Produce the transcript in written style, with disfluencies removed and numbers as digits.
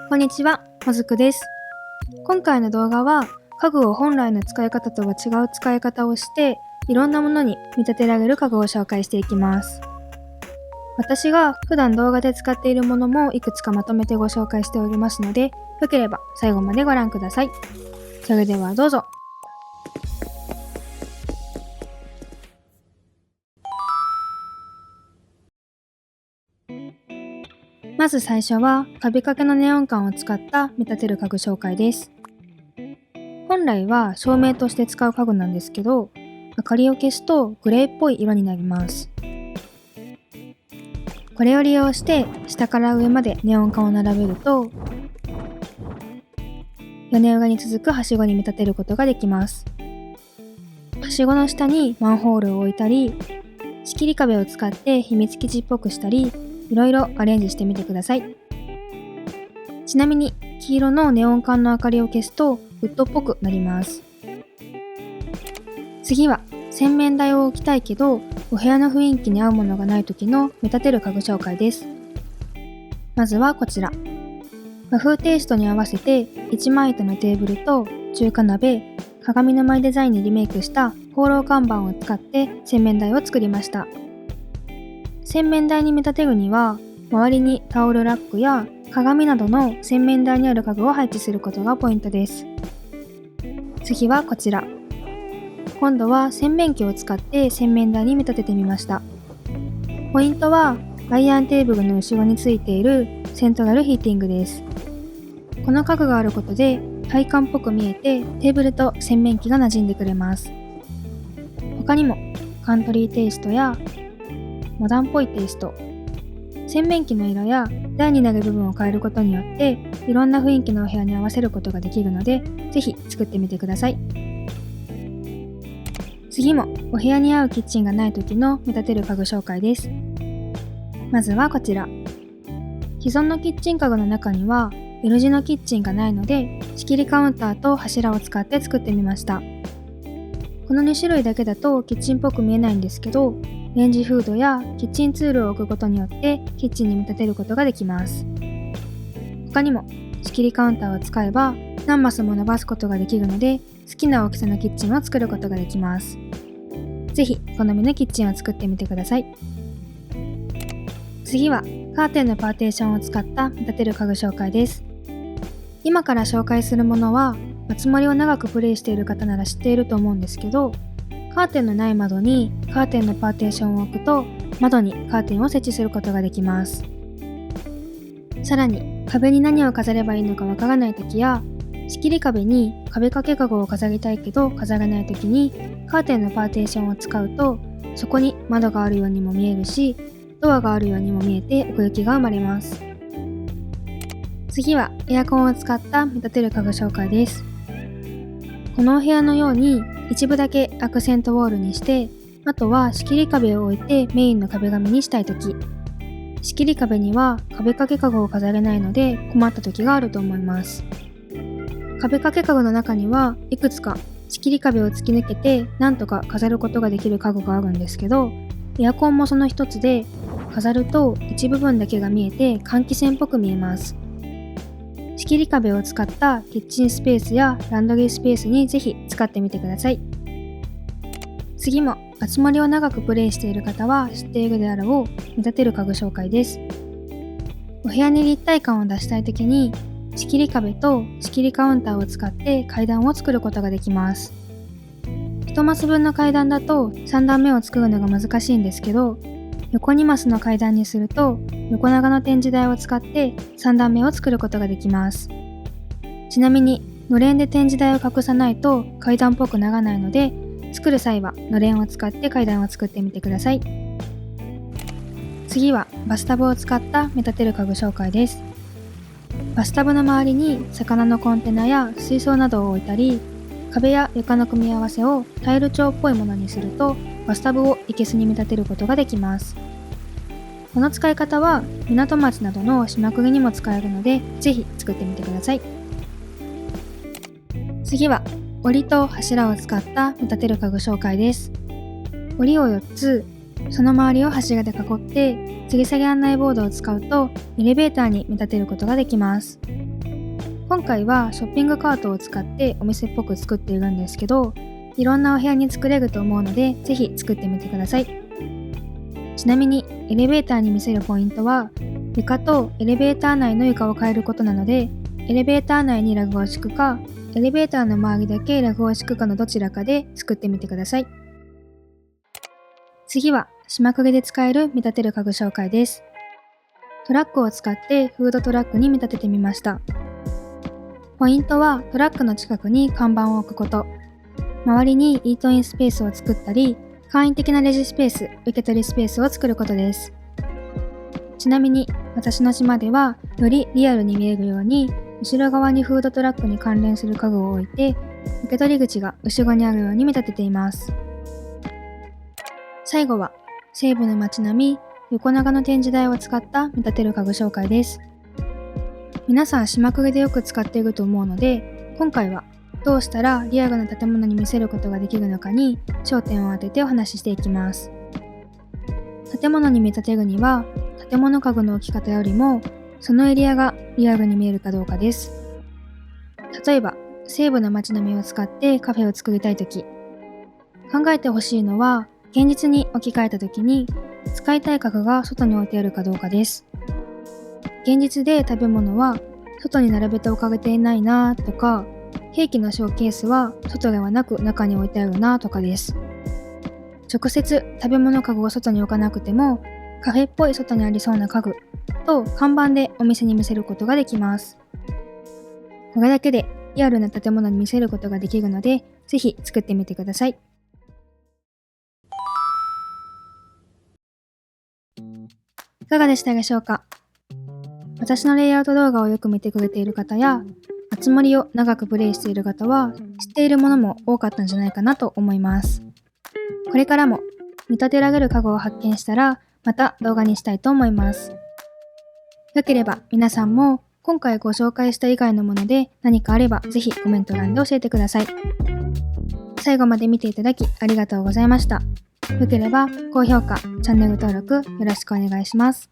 こんにちは、もずくです。今回の動画は家具を本来の使い方とは違う使い方をしていろんなものに見立てられる家具を紹介していきます。私が普段動画で使っているものもいくつかまとめてご紹介しておりますので、よければ最後までご覧ください。それではどうぞ。まず最初は壁掛けのネオン管を使った見立てる家具紹介です。本来は照明として使う家具なんですけど、明かりを消すとグレーっぽい色になります。これを利用して下から上までネオン管を並べると、屋根裏に続くはしごに見立てることができます。はしごの下にマンホールを置いたり、仕切り壁を使って秘密基地っぽくしたり、いろいろアレンジしてみてください。ちなみに黄色のネオン管の明かりを消すとウッドっぽくなります。次は洗面台を置きたいけどお部屋の雰囲気に合うものがない時の見立てる家具紹介です。まずはこちら。和風テイストに合わせて一枚板のテーブルと中華鍋、鏡の前デザインにリメイクしたホーロー看板を使って洗面台を作りました。洗面台に見立てるには周りにタオルラックや鏡などの洗面台にある家具を配置することがポイントです。次はこちら。今度は洗面器を使って洗面台に見立ててみました。ポイントはアイアンテーブルの後ろについているセントラルヒーティングです。この家具があることで体感っぽく見えてテーブルと洗面器が馴染んでくれます。他にもカントリーテイストやモダンっぽいテイスト、洗面器の色や台になる部分を変えることによっていろんな雰囲気のお部屋に合わせることができるので、ぜひ作ってみてください。次もお部屋に合うキッチンがない時の見立てる家具紹介です。まずはこちら。既存のキッチン家具の中には L 字のキッチンがないので、仕切りカウンターと柱を使って作ってみました。この2種類だけだとキッチンっぽく見えないんですけど、レンジフードやキッチンツールを置くことによってキッチンに見立てることができます。他にも仕切りカウンターを使えば何マスも伸ばすことができるので、好きな大きさのキッチンを作ることができます。ぜひ好みのキッチンを作ってみてください。次はカーテンのパーテーションを使った見立てる家具紹介です。今から紹介するものはまつもりを長くプレイしている方なら知っていると思うんですけど、カーテンのない窓にカーテンのパーテーションを置くと窓にカーテンを設置することができます。さらに壁に何を飾ればいいのかわからない時や、仕切り壁に壁掛け家具を飾りたいけど飾れない時にカーテンのパーテーションを使うと、そこに窓があるようにも見えるし、ドアがあるようにも見えて奥行きが生まれます。次はエアコンを使った見立てる家具紹介です。このお部屋のように一部だけアクセントウォールにして、あとは仕切り壁を置いてメインの壁紙にしたいとき、仕切り壁には壁掛け家具を飾れないので困った時があると思います。壁掛け家具の中にはいくつか仕切り壁を突き抜けてなんとか飾ることができる家具があるんですけど、エアコンもその一つで、飾ると一部分だけが見えて換気扇っぽく見えます。仕切り壁を使ったキッチンスペースやランドリースペースにぜひ使ってみてください。次もあつ森を長くプレイしている方は知っているであろう見立てる家具紹介です。お部屋に立体感を出したいときに仕切り壁と仕切りカウンターを使って階段を作ることができます。1マス分の階段だと3段目を作るのが難しいんですけど、横2マスの階段にすると横長の展示台を使って3段目を作ることができます。ちなみにのれんで展示台を隠さないと階段っぽくならないので、作る際はのれんを使って階段を作ってみてください。次はバスタブを使った見立てる家具紹介です。バスタブの周りに魚のコンテナや水槽などを置いたり、壁や床の組み合わせをタイル調っぽいものにするとバスタブを生けすに見立てることができます。この使い方は港町などの島釘にも使えるので、ぜひ作ってみてください。次は檻と柱を使った見立てる家具紹介です。檻を4つ、その周りを柱で囲って吊り下げ案内ボードを使うとエレベーターに見立てることができます。今回はショッピングカートを使ってお店っぽく作っているんですけど、いろんなお部屋に作れると思うので、ぜひ作ってみてください。ちなみにエレベーターに見せるポイントは、床とエレベーター内の床を変えることなので、エレベーター内にラグを敷くか、エレベーターの周りだけラグを敷くかのどちらかで作ってみてください。次は島釘で使える見立てる家具紹介です。トラックを使ってフードトラックに見立ててみました。ポイントはトラックの近くに看板を置くこと、周りにイートインスペースを作ったり、簡易的なレジスペース、受け取りスペースを作ることです。ちなみに私の島ではよりリアルに見えるように、後ろ側にフードトラックに関連する家具を置いて、受け取り口が後ろにあるように見立てています。最後は西部の街並み、横長の展示台を使った見立てる家具紹介です。皆さん島釘でよく使っていると思うので、今回はどうしたらリアルな建物に見せることができるのかに焦点を当ててお話ししていきます。建物に見立てるには、建物家具の置き方よりもそのエリアがリアルに見えるかどうかです。例えば西部の街並みを使ってカフェを作りたいとき、考えてほしいのは現実に置き換えたときに使いたい家具が外に置いてあるかどうかです。現実で食べ物は外に並べて置かれていないなとか、ケーキのショーケースは外ではなく中に置いてあるなとかです。直接食べ物家具を外に置かなくても、カフェっぽい外にありそうな家具と看板でお店に見せることができます。これだけでリアルな建物に見せることができるので、ぜひ作ってみてください。いかがでしたでしょうか？私のレイアウト動画をよく見てくれている方や、あつ森を長くプレイしている方は知っているものも多かったんじゃないかなと思います。これからも見立てられる家具を発見したら、また動画にしたいと思います。よければ皆さんも今回ご紹介した以外のもので何かあればぜひコメント欄で教えてください。最後まで見ていただきありがとうございました。よければ高評価、チャンネル登録よろしくお願いします。